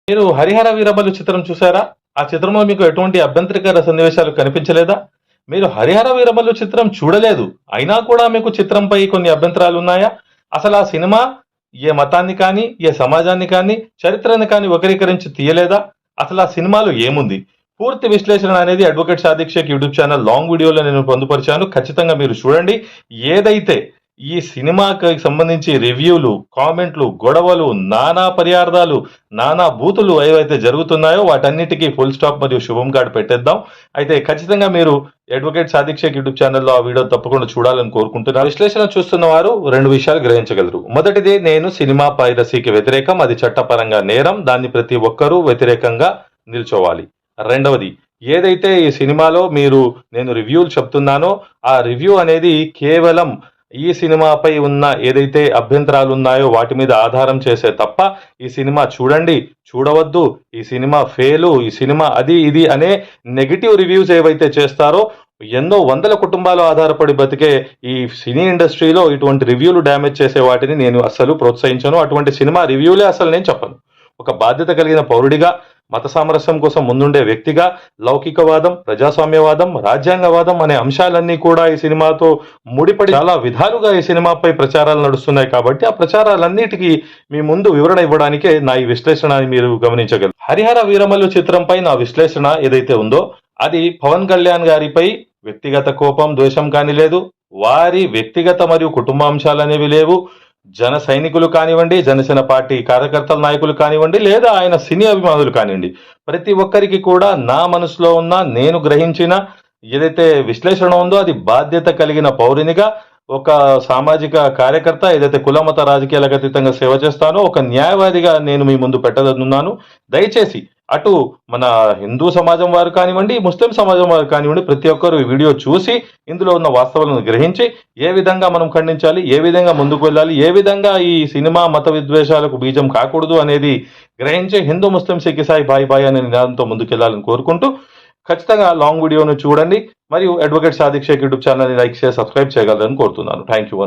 మీరు 'హరిహర వీరమల్లు' చిత్రం చూసారా? ఆ చిత్రంలో మీకు ఎటువంటి అభ్యంతరకర సన్నివేశాలు కనిపించలేదా? మీరు 'హరిహర వీరమల్లు' చిత్రం చూడలేదు. అయినా కూడా మీకు చిత్రంపై కొన్ని అభ్యంతరాలున్నాయా? అసలు ఆ సినిమా ఏ మతాన్ని కానీ, ఏ సమాజాన్ని కానీ, చరిత్రను కానీ వక్రీకరించి తీయలేదా? అసలు ఆ సినిమాలో ఏముంది? పూర్తి విశ్లేషణ అనేది advocate Sadiq Shaikh YouTube channel long వీడియోలో నేను పొందుపరిచాను. ఖచ్చితంగా మీరు చూడండి. ఏదైతే ఈ సినిమాకి సంబంధించి రివ్యూలు, కామెంట్లు, గొడవలు, నానా పర్యార్థాలు, నానా బూతులు ఏవైతే జరుగుతున్నాయో వాటన్నిటికీ ఫుల్ స్టాప్ మరియు శుభం కార్డ్ పెట్టేద్దాం. అయితే ఖచ్చితంగా మీరు అడ్వకేట్ సాదిక్ షేక్ యూట్యూబ్ ఛానల్లో ఆ వీడియో తప్పకుండా చూడాలని కోరుకుంటున్నాను. విశ్లేషణ చూస్తున్న వారు రెండు విషయాలు గ్రహించగలరు. మొదటిది, నేను సినిమా పైరసీకి వ్యతిరేకం, అది చట్టపరంగా నేరం, దాన్ని ప్రతి ఒక్కరూ వ్యతిరేకంగా నిల్చోవాలి. రెండవది, ఏదైతే ఈ సినిమాలో నేను రివ్యూలు చెప్తున్నానో ఆ రివ్యూ అనేది కేవలం ఈ సినిమాపై ఉన్న ఏదైతే అభ్యంతరాలు ఉన్నాయో వాటి మీద ఆధారం చేసే తప్ప ఈ సినిమా చూడండి, చూడవద్దు, ఈ సినిమా ఫెయిలు, ఈ సినిమా అది ఇది అనే నెగిటివ్ రివ్యూస్ ఏవైతే చేస్తారో ఎన్నో వందల కుటుంబాలు ఆధారపడి బతికే ఈ సినీ ఇండస్ట్రీలో ఇటువంటి రివ్యూలు డ్యామేజ్ చేసే వాటిని నేను అస్సలు ప్రోత్సహించను. అటువంటి సినిమా రివ్యూలే అసలు నేను చెప్పను. ఒక బాధ్యత కలిగిన పౌరుడిగా, మత సామరస్యం కోసం ముందుండే వ్యక్తిగా, లౌకికవాదం, ప్రజాస్వామ్యవాదం, రాజ్యాంగవాదం అనే అంశాలన్నీ కూడా ఈ సినిమాతో ముడిపడి చాలా విధాలుగా ఈ సినిమాపై ప్రచారాలు నడుస్తున్నాయి కాబట్టి ఆ ప్రచారాలన్నిటికీ మీ ముందు వివరణ ఇవ్వడానికే నా ఈ విశ్లేషణ అని మీరు గమనించగలరు. 'హరిహర వీరమల్లు' చిత్రంపై నా విశ్లేషణ ఏదైతే ఉందో అది పవన్ కళ్యాణ్ గారిపై వ్యక్తిగత కోపం, ద్వేషం కానీ లేదు. వారి వ్యక్తిగత మరియు కుటుంబాంశాలు అనేవి లేవు. జన సైనికులు కానివ్వండి, జనసేన పార్టీ కార్యకర్తల నాయకులు కానివ్వండి, లేదా ఆయన సినీ అభిమానులు కానివ్వండి, ప్రతి ఒక్కరికి కూడా నా మనసులో ఉన్న, నేను గ్రహించిన ఏదైతే విశ్లేషణ ఉందో అది బాధ్యత కలిగిన పౌరునిగా, ఒక సామాజిక కార్యకర్త, ఏదైతే కులమత రాజకీయాలకు అతీతంగా సేవ చేస్తానో ఒక న్యాయవాదిగా నేను మీ ముందు పెట్టదనున్నాను. దయచేసి అటు మన హిందూ సమాజం వారు కానివ్వండి, ముస్లిం సమాజం వారు కానివ్వండి, ప్రతి ఒక్కరు ఈ వీడియో చూసి ఇందులో ఉన్న వాస్తవాలను గ్రహించి ఏ విధంగా మనం ఖండించాలి, ఏ విధంగా ముందుకు వెళ్ళాలి, ఏ విధంగా ఈ సినిమా మత విద్వేషాలకు బీజం కాకూడదు అనేది గ్రహించి హిందూ ముస్లిం సిక్ ఇసాయి బాయ్ బాయ్ అనే నినాదంతో ముందుకెళ్లాలని కోరుకుంటూ ఖచ్చితంగా లాంగ్ వీడియోను చూడండి మరియు అడ్వకేట్ సాదిక్ షేక్ యూట్యూబ్ ఛానల్ని లైక్ చేసి సబ్స్క్రైబ్ చేయగలరని కోరుతున్నాను. Thank you.